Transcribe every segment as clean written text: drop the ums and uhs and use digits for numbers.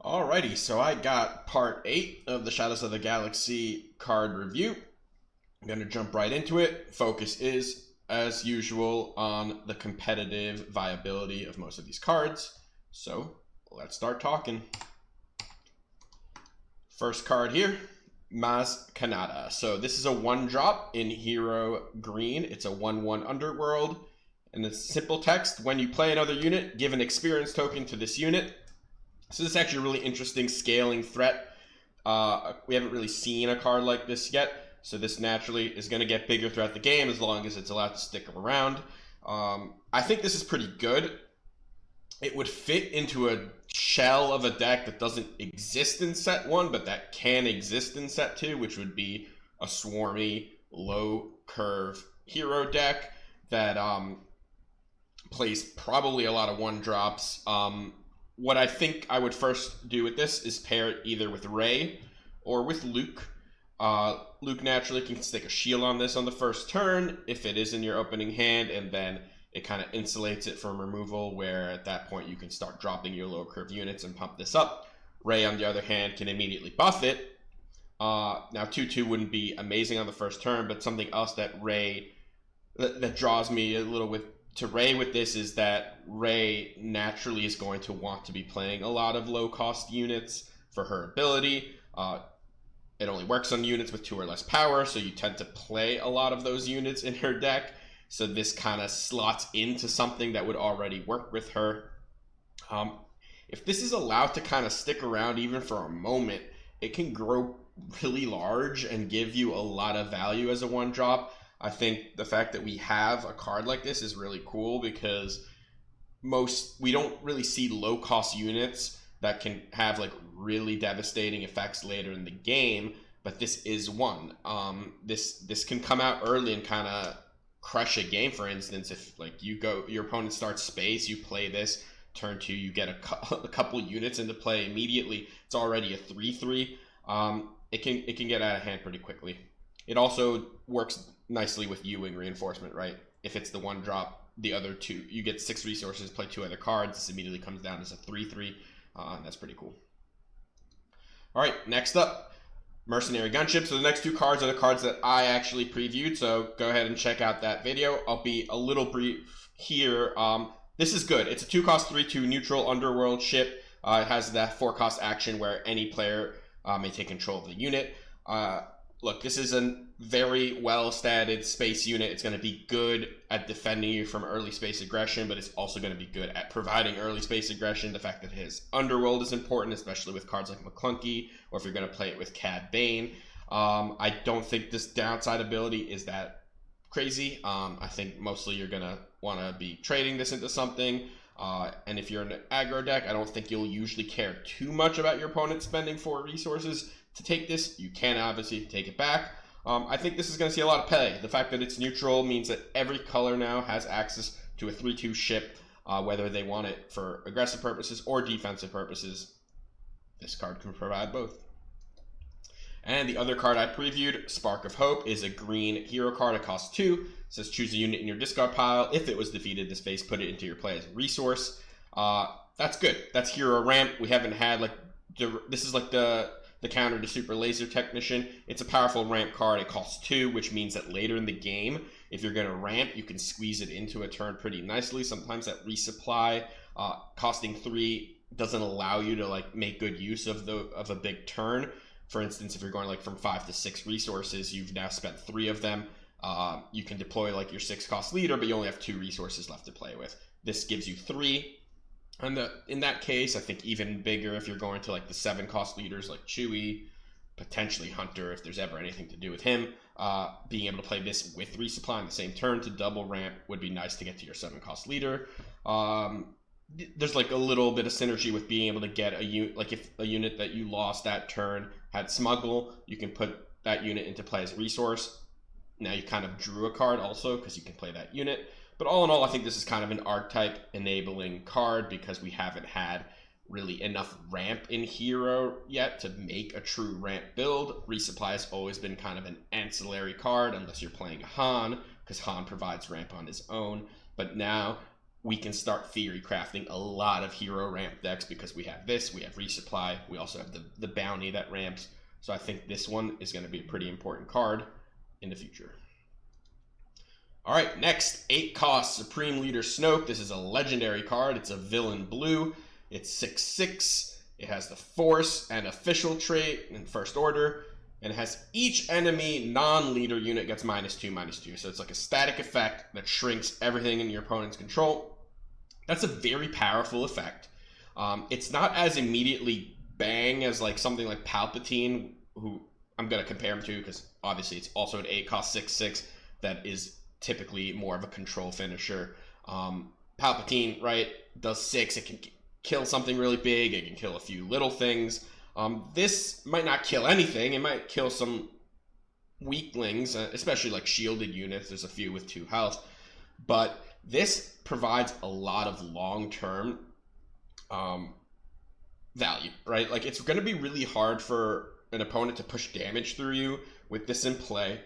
Alrighty, so I got part 8 of the Shadows of the Galaxy card review. I'm going to jump right into it. Focus is, as usual, on the competitive viability of most of these cards. So, let's start talking. First card here, Maz Kanata. So this is a 1-drop in Hero Green. It's a 1/1 Underworld. And it's simple text, when you play another unit, give an experience token to this unit. So this is actually a really interesting scaling threat. We haven't really seen a card like this yet, so this naturally is going to get bigger throughout the game as long as it's allowed to stick around. I think this is pretty good. It would fit into a shell of a deck that doesn't exist in set 1, but that can exist in set 2, which would be a swarmy, low curve hero deck that plays probably a lot of 1-drops. What I think I would first do with this is pair it either with Rey or with Luke. Luke naturally can stick a shield on this on the first turn if it is in your opening hand, and then it kind of insulates it from removal, where at that point you can start dropping your low curve units and pump this up. Rey, on the other hand, can immediately buff it. Now 2/2 wouldn't be amazing on the first turn, but something else that Rey that draws me a little to Rey with this is that Rey naturally is going to want to be playing a lot of low cost units for her ability. It only works on units with 2 or less power, so you tend to play a lot of those units in her deck. So this kind of slots into something that would already work with her. If this is allowed to kind of stick around even for a moment, it can grow really large and give you a lot of value as a 1-drop. I think the fact that we have a card like this is really cool because we don't really see low cost units that can have like really devastating effects later in the game, but this is one. This can come out early and kind of crush a game. For instance, if like your opponent starts space, you play this, turn 2, you get a couple units into play immediately. It's already a 3/3. It can get out of hand pretty quickly. It also works nicely with Ewing reinforcement, right? If it's the 1-drop, the other 2, you get 6 resources, play 2 other cards. This immediately comes down as a 3/3. That's pretty cool. All right, next up, Mercenary Gunship. So the next 2 cards are the cards that I actually previewed, so go ahead and check out that video. I'll be a little brief here. This is good. It's a 2-cost 3/2 neutral underworld ship. It has that 4-cost action where any player may take control of the unit. Look, this is a very well-statted space unit. It's going to be good at defending you from early space aggression, but it's also going to be good at providing early space aggression. The fact that his underworld is important, especially with cards like McClunky, or if you're going to play it with Cad Bane. I don't think this downside ability is that crazy. I think mostly you're going to want to be trading this into something. And if you're in an aggro deck, I don't think you'll usually care too much about your opponent spending 4 resources to take this. You can obviously take it back. I think this is going to see a lot of play. The fact that it's neutral means that every color now has access to a 3/2 ship, whether they want it for aggressive purposes or defensive purposes. This card can provide both. And the other card I previewed, Spark of Hope, is a green hero card. It costs 2. It says choose a unit in your discard pile. If it was defeated this phase, put it into your play as a resource. That's good. That's hero ramp. We haven't had like this is like the counter to Super Laser Technician. It's a powerful ramp card. It costs 2, which means that later in the game, if you're going to ramp, you can squeeze it into a turn pretty nicely. Sometimes that resupply costing 3 doesn't allow you to like make good use of a big turn. For instance, if you're going like from 5 to 6 resources, you've now spent 3 of them. You can deploy like your 6-cost leader, but you only have 2 resources left to play with. This gives you 3. And in that case, I think even bigger if you're going to like the 7-cost leaders like Chewie, potentially Hunter if there's ever anything to do with him. Being able to play this with resupply on the same turn to double ramp would be nice to get to your 7-cost leader. There's like a little bit of synergy with being able to get a unit, like if a unit that you lost that turn had smuggle, you can put that unit into play as a resource. Now you kind of drew a card also because you can play that unit. But all in all, I think this is kind of an archetype enabling card because we haven't had really enough ramp in hero yet to make a true ramp build. Resupply has always been kind of an ancillary card unless you're playing Han, because Han provides ramp on his own. But now we can start theory crafting a lot of hero ramp decks because we have this, we have resupply, we also have the bounty that ramps. So I think this one is going to be a pretty important card in the future. All right, next, 8 cost Supreme Leader Snoke. This is a legendary card. It's a villain blue. It's 6/6. It has the Force and Official trait in First Order, and it has each enemy non-leader unit gets -2/-2. So it's like a static effect that shrinks everything in your opponent's control. That's a very powerful effect. It's not as immediately bang as like something like Palpatine, who I'm going to compare him to because obviously it's also an 8 cost 6/6 that is typically more of a control finisher. Palpatine, right, does 6. It can kill something really big. It can kill a few little things. This might not kill anything. It might kill some weaklings, especially like shielded units. There's a few with 2 health. But this provides a lot of long-term value, right? Like, it's going to be really hard for an opponent to push damage through you with this in play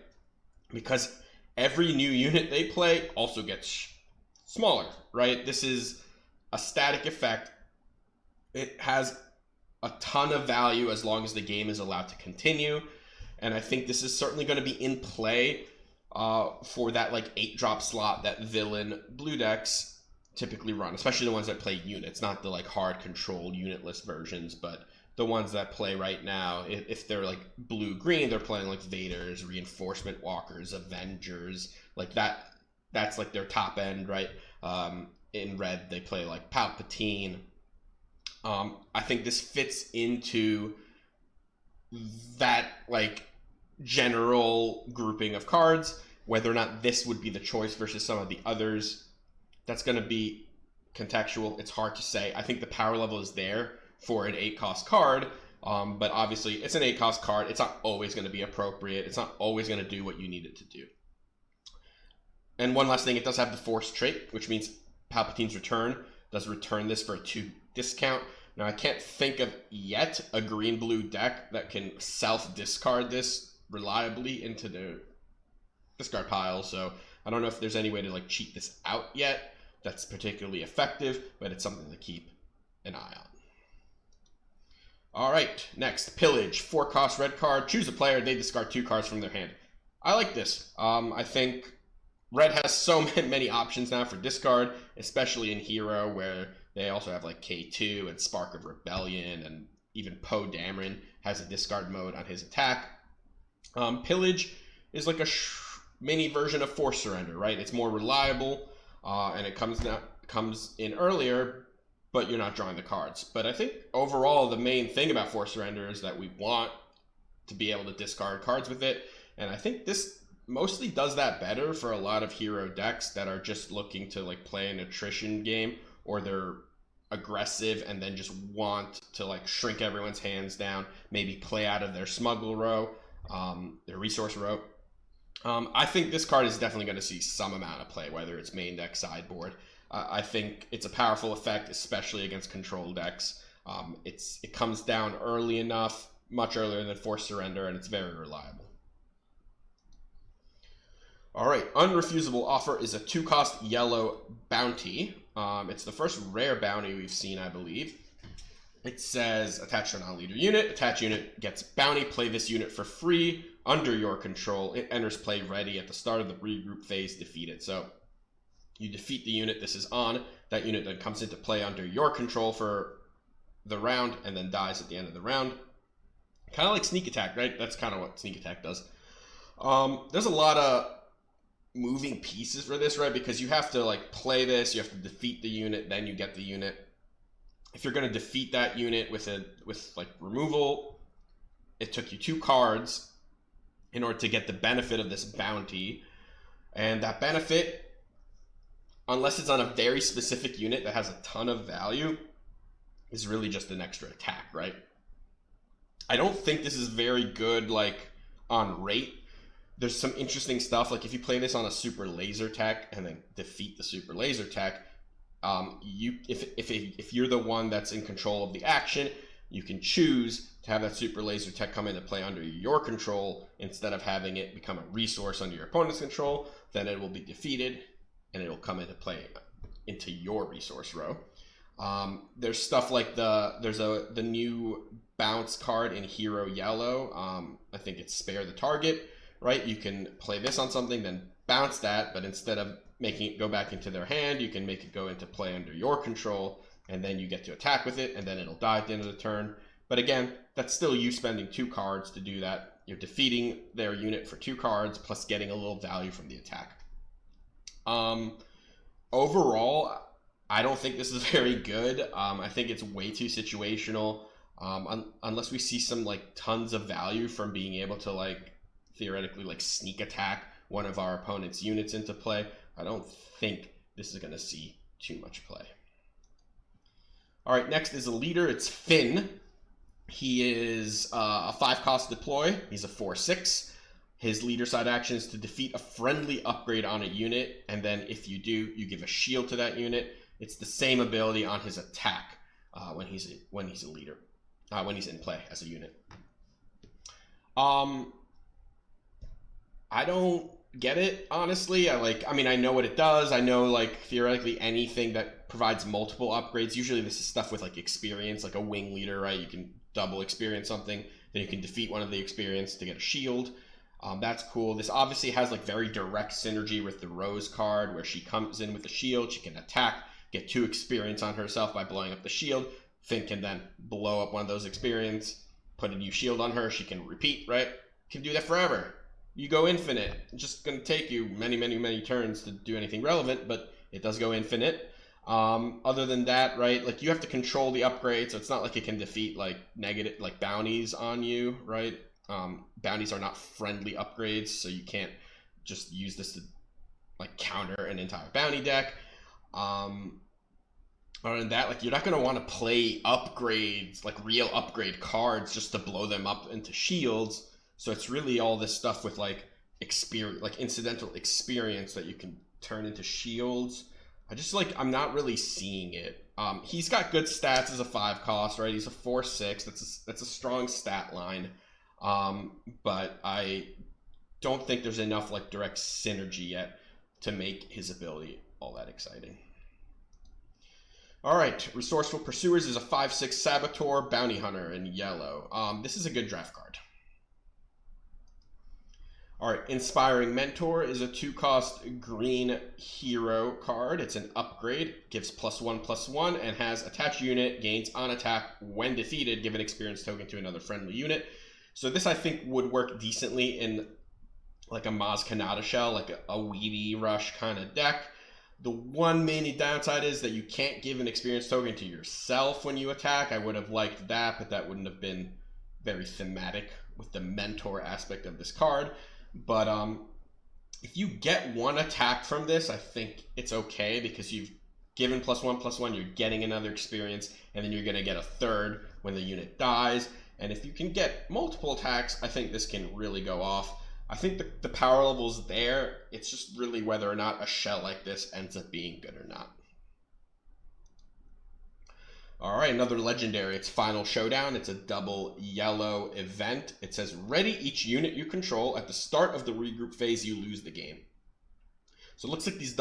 because every new unit they play also gets smaller, right? This is a static effect. It has a ton of value as long as the game is allowed to continue. And I think this is certainly going to be in play for that like 8-drop slot that villain blue decks typically run, especially the ones that play units, not the like hard control unitless versions, but the ones that play right now. If they're like blue-green, they're playing like Vaders, Reinforcement Walkers, Avengers, like that. That's like their top end, right? In red, they play like Palpatine. I think this fits into that like general grouping of cards. Whether or not this would be the choice versus some of the others, that's going to be contextual. It's hard to say. I think the power level is there for an 8-cost card, but obviously it's an 8-cost card. It's not always going to be appropriate. It's not always going to do what you need it to do. And one last thing, it does have the Force trait, which means Palpatine's Return does return this for a 2 discount. Now, I can't think of yet a green-blue deck that can self-discard this reliably into the discard pile, so I don't know if there's any way to like cheat this out yet that's particularly effective, but it's something to keep an eye on. All right, next, Pillage, 4-cost red card. Choose a player, they discard 2 cards from their hand. I like this. I think red has so many options now for discard, especially in Hero, where they also have like K2 and Spark of Rebellion, and even Poe Dameron has a discard mode on his attack. Pillage is like a mini version of Force Surrender, right? It's more reliable, and it comes in earlier, but you're not drawing the cards. But I think overall, the main thing about Force Surrender is that we want to be able to discard cards with it, and I think this mostly does that better for a lot of hero decks that are just looking to like play an attrition game, or they're aggressive and then just want to like shrink everyone's hands down, maybe play out of their smuggle row, their resource row. I think this card is definitely going to see some amount of play, whether it's main deck, sideboard. I think it's a powerful effect, especially against control decks. It comes down early enough, much earlier than Force Surrender, and it's very reliable. All right, Unrefusable Offer is a 2-cost yellow bounty. It's the first rare bounty we've seen, I believe. It says, attach to a non-leader unit. Attached unit gets bounty. Play this unit for free under your control. It enters play ready at the start of the regroup phase. Defeat it. So you defeat the unit this is on. That unit then comes into play under your control for the round and then dies at the end of the round. Kind of like Sneak Attack, right? That's kind of what Sneak Attack does. There's a lot of moving pieces for this, right? Because you have to like play this, you have to defeat the unit, then you get the unit. If you're going to defeat that unit with like removal, it took you 2 cards in order to get the benefit of this bounty. And that benefit, unless it's on a very specific unit that has a ton of value, is really just an extra attack, right? I don't think this is very good like on rate. There's some interesting stuff, like if you play this on a super laser tech and then defeat the super laser tech, if you're the one that's in control of the action, you can choose to have that super laser tech come into play under your control instead of having it become a resource under your opponent's control. Then it will be defeated and it will come into play into your resource row. There's stuff like the new bounce card in Hero Yellow. I think it's spare the target, right? You can play this on something, then bounce that, but instead of making it go back into their hand, you can make it go into play under your control, and then you get to attack with it, and then it'll die at the end of the turn. But again, that's still you spending 2 cards to do that. You're defeating their unit for 2 cards, plus getting a little value from the attack. Overall, I don't think this is very good. I think it's way too situational. Unless we see some like tons of value from being able to like theoretically like sneak attack one of our opponent's units into play, I don't think this is going to see too much play. All right, next is a leader. It's Finn. He is a 5-cost deploy. He's a 4/6. His leader side action is to defeat a friendly upgrade on a unit, and then if you do, you give a shield to that unit. It's the same ability on his attack when he's a leader, when he's in play as a unit. I don't get it, honestly. I mean, I know what it does. I know, like, theoretically anything that provides multiple upgrades. Usually this is stuff with, like, experience, like a wing leader, right? You can double experience something, then you can defeat one of the experience to get a shield. That's cool. This obviously has, like, very direct synergy with the Rose card, where she comes in with a shield, she can attack, get 2 experience on herself by blowing up the shield. Finn can then blow up one of those experience, put a new shield on her, she can repeat, right? Can do that forever. You go infinite. It's just going to take you many, many, many turns to do anything relevant, but it does go infinite. Other than that, right, like you have to control the upgrade, so it's not like it can defeat like negative, like bounties on you, right? Bounties are not friendly upgrades, so you can't just use this to like counter an entire bounty deck. Other than that, like you're not going to want to play upgrades, like real upgrade cards, just to blow them up into shields. So it's really all this stuff with like experience, like incidental experience that you can turn into shields. I'm not really seeing it. He's got good stats as a 5-cost, right? He's a 4/6. That's a strong stat line. But I don't think there's enough like direct synergy yet to make his ability all that exciting. All right, Resourceful Pursuers is a 5/6 Saboteur Bounty Hunter in yellow. This is a good draft card. All right, Inspiring Mentor is a 2-cost green hero card. It's an upgrade, gives +1/+1, and has attached unit, gains on attack when defeated, give an experience token to another friendly unit. So this I think would work decently in like a Maz Kanata shell, like a Weedy Rush kind of deck. The one main downside is that you can't give an experience token to yourself when you attack. I would have liked that, but that wouldn't have been very thematic with the mentor aspect of this card. But if you get 1 attack from this, I think it's okay because you've given +1/+1, you're getting another experience, and then you're going to get a 3rd when the unit dies. And if you can get multiple attacks, I think this can really go off. I think the power level's there. It's just really whether or not a shell like this ends up being good or not. All right, another legendary. It's Final Showdown. It's a double yellow event. It says, ready each unit you control. At the start of the regroup phase, you lose the game. So it looks like these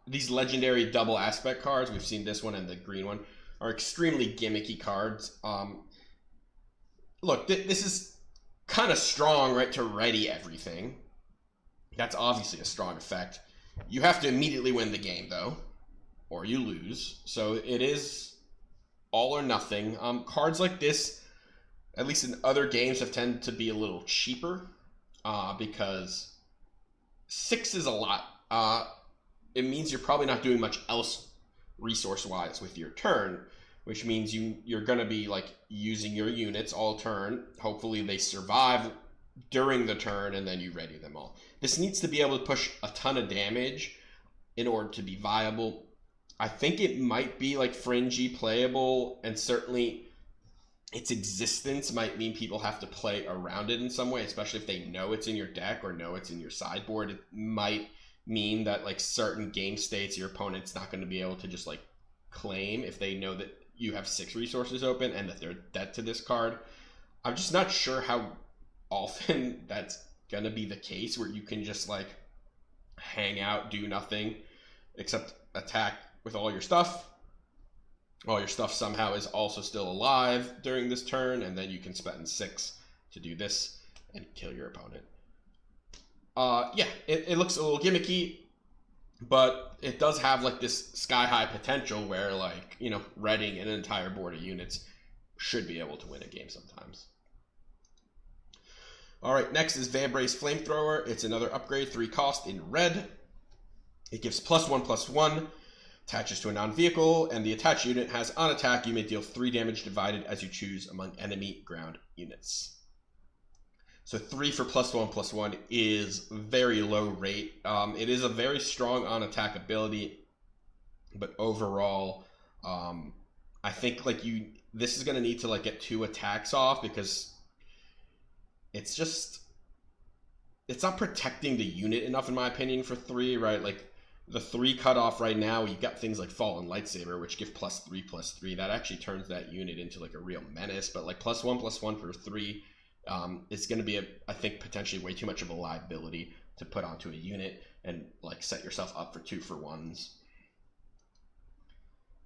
these legendary double aspect cards, we've seen this one and the green one, are extremely gimmicky cards. Look, this is kind of strong, right, to ready everything. That's obviously a strong effect. You have to immediately win the game, though, or you lose. So it is all or nothing. Cards like this, at least in other games, have tended to be a little cheaper because 6 is a lot. It means you're probably not doing much else resource-wise with your turn, which means you're going to be like using your units all turn. Hopefully they survive during the turn, and then you ready them all. This needs to be able to push a ton of damage in order to be viable. I think it might be like fringy playable, and certainly its existence might mean people have to play around it in some way, especially if they know it's in your deck or know it's in your sideboard. It might mean that like certain game states your opponent's not going to be able to just like claim if they know that you have 6 resources open and that they're dead to this card. I'm just not sure how often that's gonna be the case where you can just like hang out, do nothing, except attack with all your stuff. All your stuff somehow is also still alive during this turn, and then you can spend 6 to do this and kill your opponent. Yeah, it looks a little gimmicky, but it does have like this sky-high potential where, like, you know, redding an entire board of units should be able to win a game sometimes. Alright, next is Vambrace Flamethrower. It's another upgrade, 3 cost in red. It gives +1/+1, attaches to a non-vehicle, and the attached unit has on attack, you may deal 3 damage divided as you choose among enemy ground units. So 3 for +1/+1 is very low rate. It is a very strong on attack ability, but overall, I think like this is gonna need to like get 2 attacks off because it's not protecting the unit enough in my opinion for 3, right? Like the 3 cutoff right now, you got things like Fallen Lightsaber, which give +3/+3. That actually turns that unit into like a real menace, but like +1/+1 for 3 is going to be, I think, potentially way too much of a liability to put onto a unit and like set yourself up for 2-for-1s.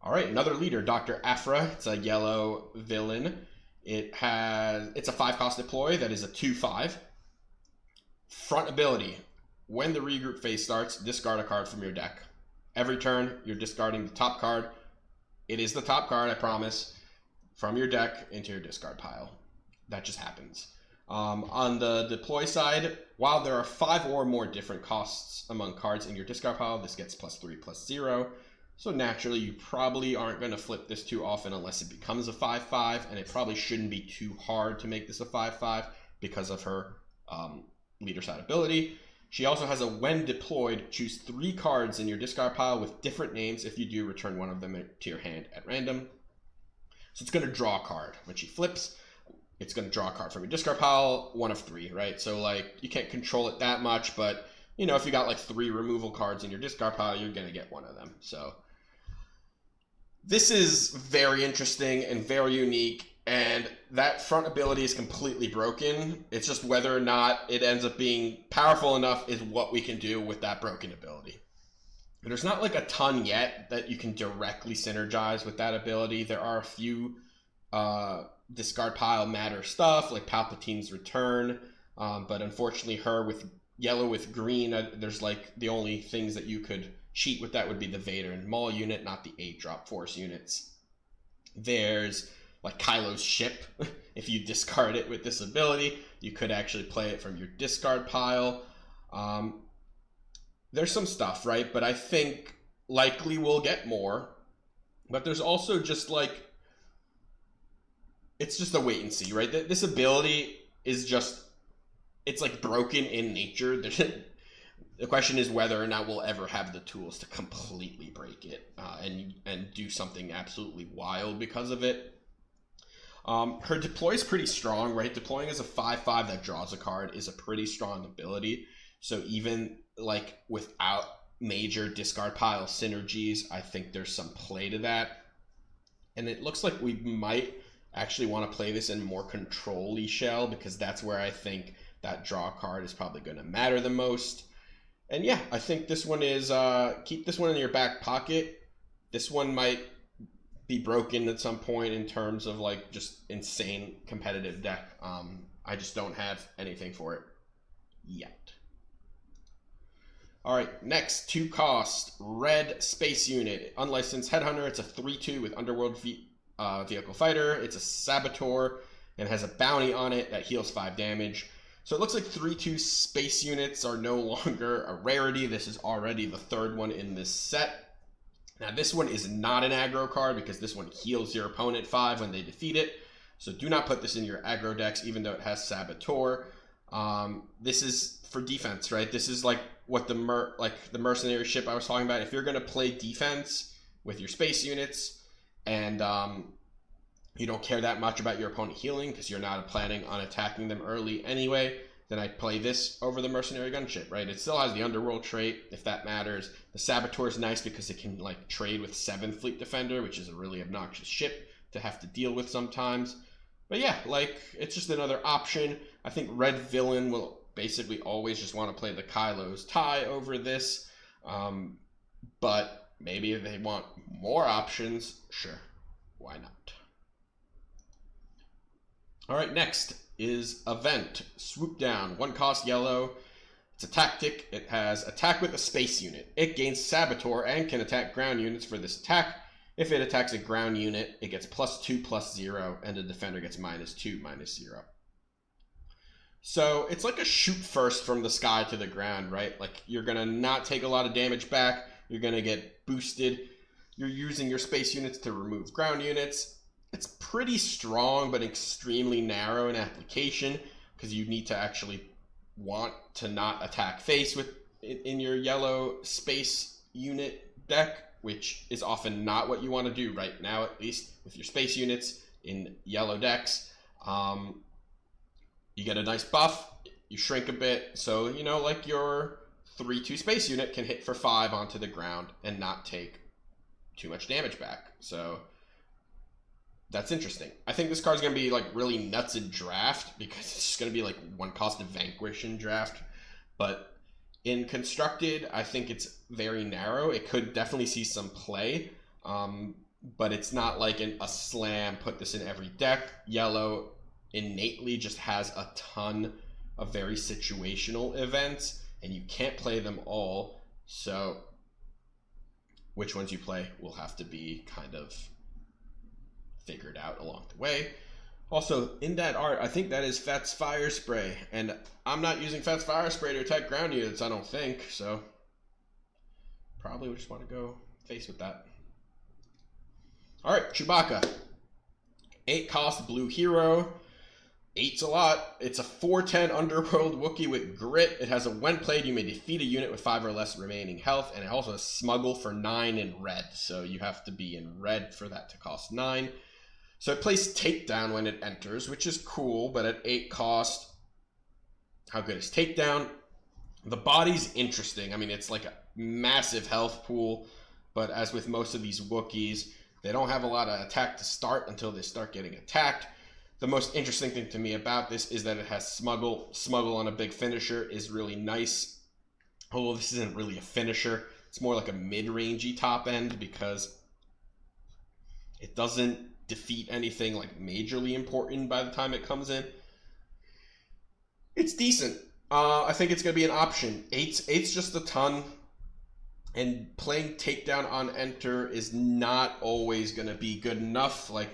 All right, another leader, Dr. Aphra. It's a yellow villain. It's a 5-cost deploy that is a 2/5. Front ability. When the regroup phase starts, discard a card from your deck. Every turn, you're discarding the top card. It is the top card, I promise, from your deck into your discard pile. That just happens. On the deploy side, while there are 5 or more different costs among cards in your discard pile, this gets +3/+0. So naturally, you probably aren't going to flip this too often unless it becomes a 5/5, and it probably shouldn't be too hard to make this a 5/5 because of her leader side ability. She also has a when deployed, choose 3 cards in your discard pile with different names. If you do, return one of them to your hand at random. So it's going to draw a card. When she flips, it's going to draw a card from your discard pile, 1 of 3, right? So like you can't control it that much, but you know, if you got like 3 removal cards in your discard pile, you're going to get one of them. So this is very interesting and very unique. And that front ability is completely broken. It's just whether or not it ends up being powerful enough is what we can do with that broken ability. There's not like a ton yet that you can directly synergize with that ability. There are a few discard pile matter stuff like Palpatine's Return. But unfortunately her with yellow with green, there's like the only things that you could cheat with that would be the Vader and Maul unit, not the 8-drop Force units. There's like Kylo's ship. If you discard it with this ability, you could actually play it from your discard pile. There's some stuff, right? But I think likely we'll get more. But there's also just like, it's just a wait and see, right? This ability is just, it's like broken in nature. The question is whether or not we'll ever have the tools to completely break it and do something absolutely wild because of it. Her deploy is pretty strong, right? Deploying as a 5/5 that draws a card is a pretty strong ability. So even like without major discard pile synergies, I think there's some play to that. And it looks like we might actually want to play this in more control-y shell because that's where I think that draw card is probably going to matter the most. And yeah, I think this one is, keep this one in your back pocket. This one might be broken at some point in terms of like just insane competitive deck. I just don't have anything for it yet. All right, next 2 cost red space unit, unlicensed headhunter. It's a 3/2 with underworld vehicle fighter. It's a saboteur and has a bounty on it that heals 5 damage. So it looks like 3/2 space units are no longer a rarity. This is already the 3rd one in this set. Now this one is not an aggro card because this one heals your opponent 5 when they defeat it. So do not put this in your aggro decks even though it has Saboteur. This is for defense, right? This is like what the mercenary ship I was talking about. If you're going to play defense with your space units and you don't care that much about your opponent healing because you're not planning on attacking them early anyway, then I'd play this over the mercenary gunship, right? It still has the underworld trait, if that matters. The Saboteur is nice because it can like trade with 7 Fleet Defender, which is a really obnoxious ship to have to deal with sometimes. But yeah, like it's just another option. I think red villain will basically always just want to play the Kylo's tie over this. but maybe if they want more options, sure, why not? All right, next is Event. Swoop Down, 1 cost yellow. It's a tactic. It has attack with a space unit. It gains Saboteur and can attack ground units for this attack. If it attacks a ground unit, it gets +2/+0, and the defender gets -2/-0. So it's like a shoot first from the sky to the ground, right? Like you're gonna not take a lot of damage back. You're gonna get boosted. You're using your space units to remove ground units. It's pretty strong, but extremely narrow in application because you need to actually want to not attack face with in your yellow space unit deck, which is often not what you want to do right now, at least with your space units in yellow decks. You get a nice buff, you shrink a bit, so you know, like your 3/2 space unit can hit for 5 onto the ground and not take too much damage back. So that's interesting. I think this card's going to be like really nuts in draft because it's just going to be like 1 cost of Vanquish in draft. But in Constructed, I think it's very narrow. It could definitely see some play, but it's not like a slam, put this in every deck. Yellow innately just has a ton of very situational events, and you can't play them all. So which ones you play will have to be kind of figured out along the way. Also, in that art, I think that is Fet's Fire Spray, and I'm not using Fet's Fire Spray to attack ground units, I don't think, so probably would just want to go face with that. Alright, Chewbacca. 8 cost blue hero. 8's a lot. It's a 4/10 Underworld Wookiee with Grit. It has a when played, you may defeat a unit with 5 or less remaining health, and it also has Smuggle for 9 in red, so you have to be in red for that to cost 9. So it plays Takedown when it enters, which is cool, but at 8 cost, how good is Takedown? The body's interesting. I mean, it's like a massive health pool, but as with most of these Wookiees, they don't have a lot of attack to start until they start getting attacked. The most interesting thing to me about this is that it has Smuggle. Smuggle on a big finisher is really nice. Although this isn't really a finisher. It's more like a mid-rangey top end because it doesn't defeat anything like majorly important by the time it comes in. It's decent. I think it's going to be an option. 8's just a ton. And playing Takedown on enter is not always going to be good enough. Like,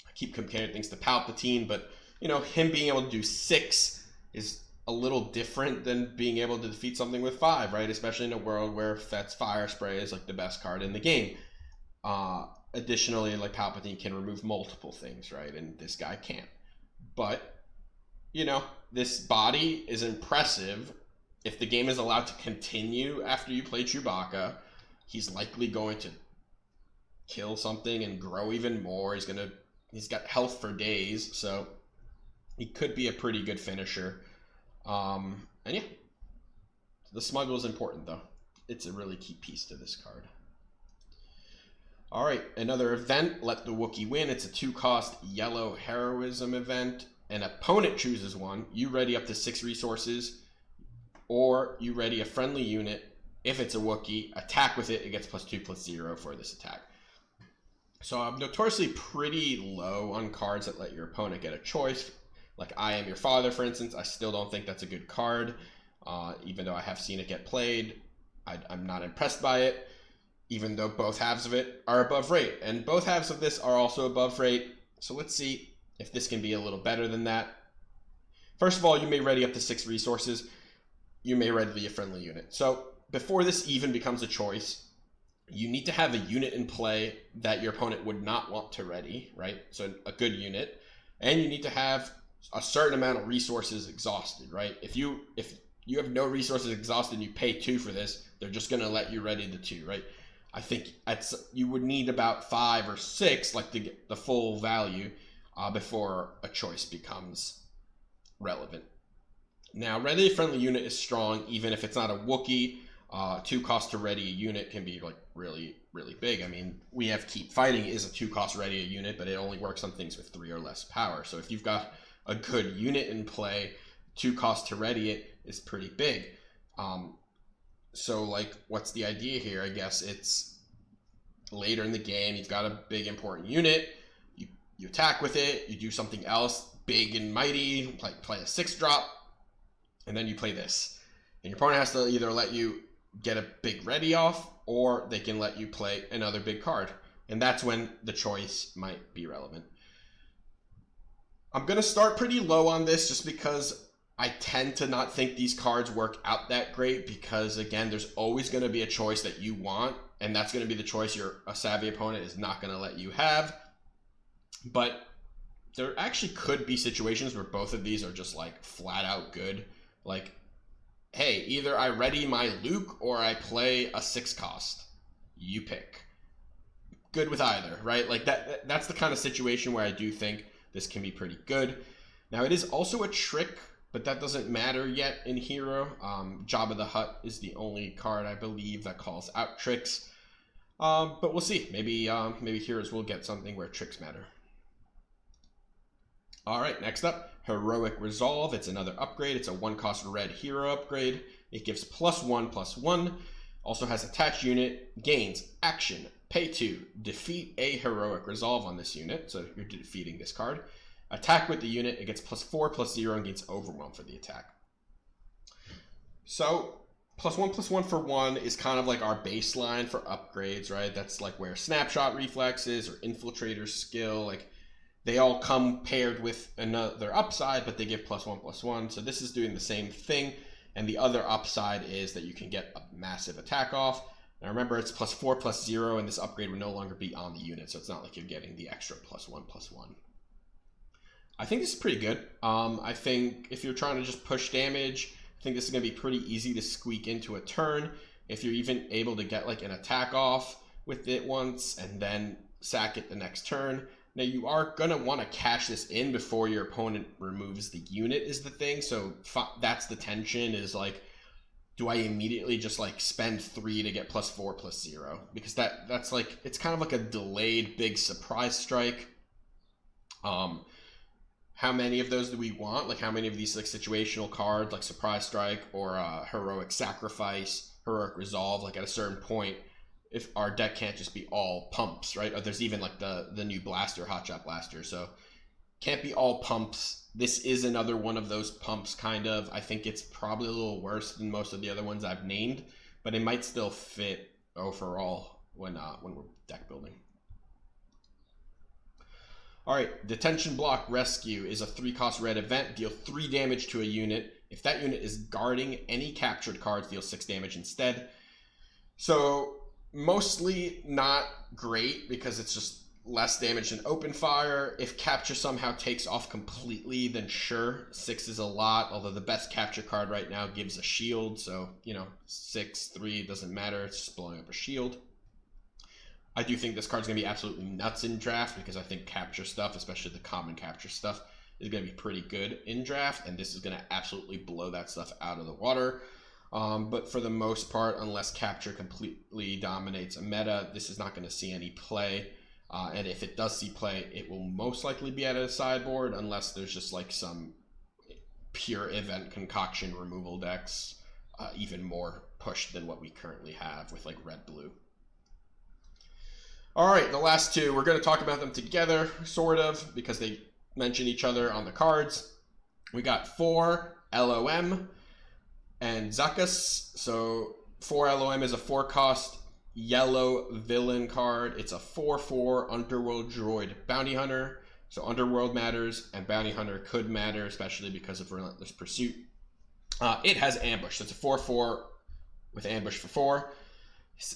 I keep comparing things to Palpatine, but, you know, him being able to do 6 is a little different than being able to defeat something with 5, right? Especially in a world where Fet's Fire Spray is like the best card in the game. Additionally, like Palpatine can remove multiple things, right? And this guy can't. But, you know, this body is impressive. If the game is allowed to continue after you play Chewbacca, he's likely going to kill something and grow even more. He's got health for days, so he could be a pretty good finisher. And yeah, the Smuggle is important though. It's a really key piece to this card. All right, another event, Let the Wookiee Win. It's a 2-cost yellow heroism event. An opponent chooses one. You ready up to 6 resources, or you ready a friendly unit. If it's a Wookiee, attack with it. It gets +2/+0 for this attack. So I'm notoriously pretty low on cards that let your opponent get a choice. Like I Am Your Father, for instance. I still don't think that's a good card. Even though I have seen it get played, I'm not impressed by it. Even though both halves of it are above rate. And both halves of this are also above rate. So let's see if this can be a little better than that. First of all, you may ready up to 6 resources. You may ready a friendly unit. So before this even becomes a choice, you need to have a unit in play that your opponent would not want to ready, right? So a good unit. And you need to have a certain amount of resources exhausted, right? If you have no resources exhausted and you pay 2 for this, they're just going to let you ready the 2, right? I think you would need about 5 or 6, like to get the full value, before a choice becomes relevant. Now, ready a friendly unit is strong, even if it's not a Wookiee. 2 cost to ready a unit can be like really, really big. I mean, we have Keep Fighting is a 2 cost ready a unit, but it only works on things with 3 or less power. So if you've got a good unit in play, 2 cost to ready it is pretty big. So, like, what's the idea here? I guess it's later in the game, you've got a big important unit, you attack with it, you do something else big and mighty, like play a 6-drop, and then you play this. And your opponent has to either let you get a big ready off, or they can let you play another big card. And that's when the choice might be relevant. I'm going to start pretty low on this just because I tend to not think these cards work out that great, because again, there's always going to be a choice that you want, and that's going to be the choice a savvy opponent is not going to let you have. But there actually could be situations where both of these are just like flat out good. Like, hey, either I ready my Luke or I play a 6 cost. You pick. Good with either, right? Like that's the kind of situation where I do think this can be pretty good. Now, it is also a trick, but that doesn't matter yet in Hero. Jabba the Hutt is the only card, I believe, that calls out tricks. But we'll see. Maybe Heroes will get something where tricks matter. All right, next up, Heroic Resolve. It's another upgrade. It's a 1-cost red hero upgrade. It gives +1/+1. Also has attached unit, gains action, pay 2, defeat a Heroic Resolve on this unit. So you're defeating this card. Attack with the unit, it gets +4/+0 and gains Overwhelm for the attack. So +1/+1 for 1 is kind of like our baseline for upgrades, right? That's like where Snapshot Reflexes or Infiltrator's Skill, like they all come paired with another upside, but they give +1/+1. So this is doing the same thing. And the other upside is that you can get a massive attack off. Now remember, it's +4/+0, and this upgrade would no longer be on the unit. So it's not like you're getting the extra +1/+1. I think this is pretty good. I think if you're trying to just push damage, I think this is going to be pretty easy to squeak into a turn. If you're even able to get like an attack off with it once and then sack it the next turn. Now, you are going to want to cash this in before your opponent removes the unit is the thing. So that's the tension, is like, do I immediately just like spend 3 to get +4/+0? Because that's like, it's kind of like a delayed big surprise strike. How many of those do we want? Like, how many of these like situational cards like Surprise Strike or Heroic Sacrifice, Heroic Resolve, like at a certain point, if our deck can't just be all pumps, right? Or there's even like the new blaster, Hotshot Blaster. So can't be all pumps. This is another one of those pumps, kind of. I think it's probably a little worse than most of the other ones I've named, but it might still fit overall when we're deck building. All right, Detention Block Rescue is a 3-cost red event. Deal 3 damage to a unit. If that unit is guarding any captured cards, deal 6 damage instead. So mostly not great because it's just less damage than open fire. If capture somehow takes off completely, then sure, 6 is a lot, although the best capture card right now gives a shield, so 6, 3, doesn't matter, it's just blowing up a shield. I do think this card's going to be absolutely nuts in draft, because I think capture stuff, especially the common capture stuff, is going to be pretty good in draft, and this is going to absolutely blow that stuff out of the water. But for the most part, unless capture completely dominates a meta, this is not going to see any play. And if it does see play, it will most likely be at a sideboard, unless there's just like some pure event concoction removal decks, even more pushed than what we currently have with like red-blue. All right, the last two, we're going to talk about them together, sort of, because they mention each other on the cards. We got 4 LOM and Zuckuss. So 4 LOM is a 4-cost yellow villain card. It's a 4/4 Underworld Droid Bounty Hunter. So Underworld matters, and Bounty Hunter could matter, especially because of Relentless Pursuit. It has Ambush. So it's a 4/4 with Ambush for 4.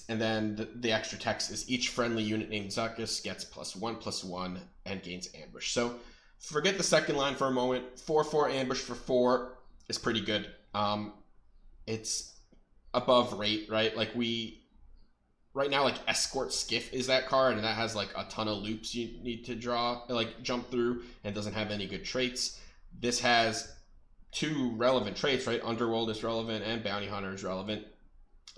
And then the extra text is each friendly unit named Zuckuss gets +1/+1 and gains Ambush. So forget the second line for a moment. 4/4 Ambush for 4 is pretty good. It's above rate, right? Like right now, like Escort Skiff is that card, and that has like a ton of loops you need to jump through, and doesn't have any good traits. This has 2 relevant traits, right? Underworld is relevant and Bounty Hunter is relevant.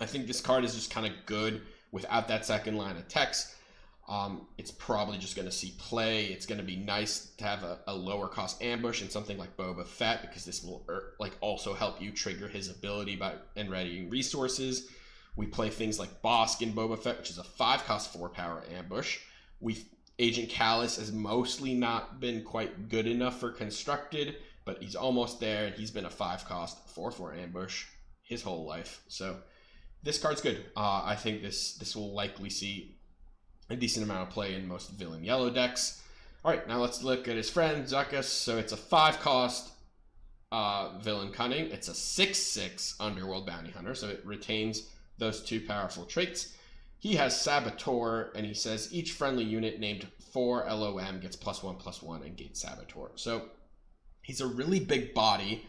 I think this card is just kind of good without that second line of text. it's probably just going to see play. It's going to be nice to have a lower cost ambush and something like Boba Fett, because this will like also help you trigger his ability by and readying resources. We play things like Bosk in Boba Fett, which is a 5 cost 4 power ambush. Agent Callus has mostly not been quite good enough for constructed, but he's almost there, and he's been a 5 cost 4/4 ambush his whole life. So this card's good. I think this will likely see a decent amount of play in most villain yellow decks. All right, now let's look at his friend Zuckuss. So it's a 5 cost villain cunning. It's a 6/6 underworld bounty hunter, so it retains those 2 powerful traits. He has Saboteur, and he says each friendly unit named 4 LOM gets +1/+1 and gains Saboteur. So he's a really big body.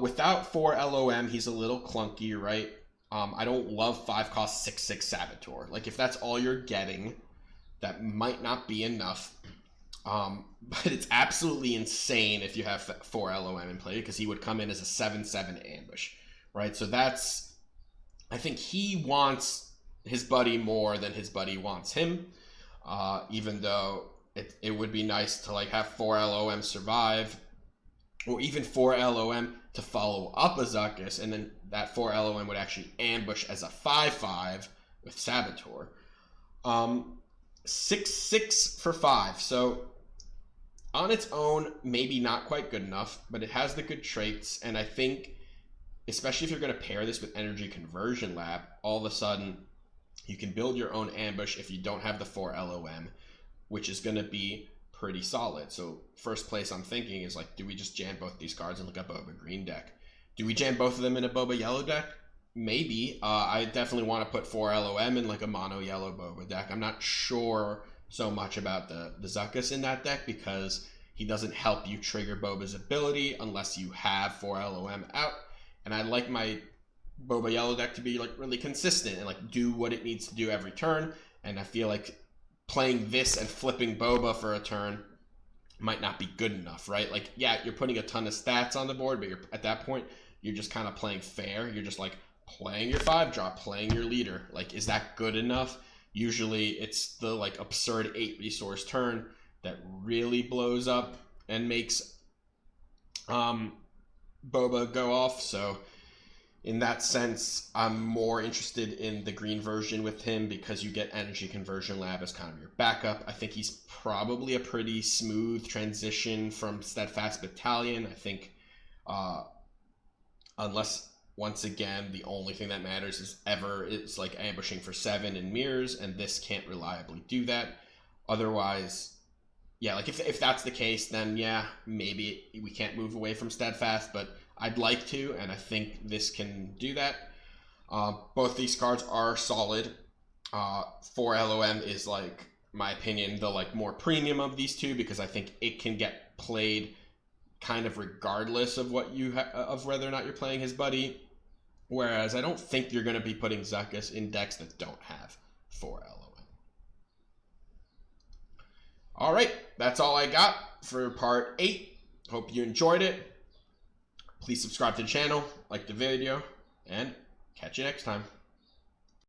Without 4 LOM, he's a little clunky, right? I don't love 5 cost 6/6 Saboteur. Like, if that's all you're getting, that might not be enough. But it's absolutely insane if you have 4 LOM in play, because he would come in as a 7/7 ambush, right? So that's, I think he wants his buddy more than his buddy wants him. Even though it would be nice to like have 4 LOM survive, or even 4 LOM to follow up a Zuckuss, and then that 4 LOM would actually ambush as a 5/5 with Saboteur. 6/6 for 5. So on its own, maybe not quite good enough, but it has the good traits, and I think, especially if you're going to pair this with Energy Conversion Lab, all of a sudden you can build your own ambush if you don't have the 4 LOM, which is going to be pretty solid. So first place I'm thinking is like, do we just jam both these cards and look up Boba green deck? Do we jam both of them in a Boba yellow deck? Maybe. I definitely want to put 4 LOM in like a mono yellow Boba deck. I'm not sure so much about the Zuckuss in that deck, because he doesn't help you trigger Boba's ability unless you have 4 LOM out. And I like my Boba yellow deck to be like really consistent and like do what it needs to do every turn. And I feel like playing this and flipping Boba for a turn might not be good enough, right? Like, yeah, you're putting a ton of stats on the board, but you're at that point, you're just kind of playing fair. You're just like playing your 5-drop, playing your leader. Like, is that good enough? Usually it's the like absurd 8 resource turn that really blows up and makes Boba go off. So in that sense, I'm more interested in the green version with him, because you get Energy Conversion Lab as kind of your backup. I think he's probably a pretty smooth transition from Steadfast Battalion. I think unless, once again, the only thing that matters is like ambushing for 7 in mirrors, and this can't reliably do that. Otherwise, yeah, like if that's the case, then yeah, maybe we can't move away from Steadfast, but I'd like to, and I think this can do that. Both these cards are solid. 4 LOM is, like, my opinion, the like more premium of these two, because I think it can get played kind of regardless of what of whether or not you're playing his buddy. Whereas I don't think you're going to be putting Zuckuss in decks that don't have 4 LOM. All right, that's all I got for part 8. Hope you enjoyed it. Please subscribe to the channel, like the video, and catch you next time.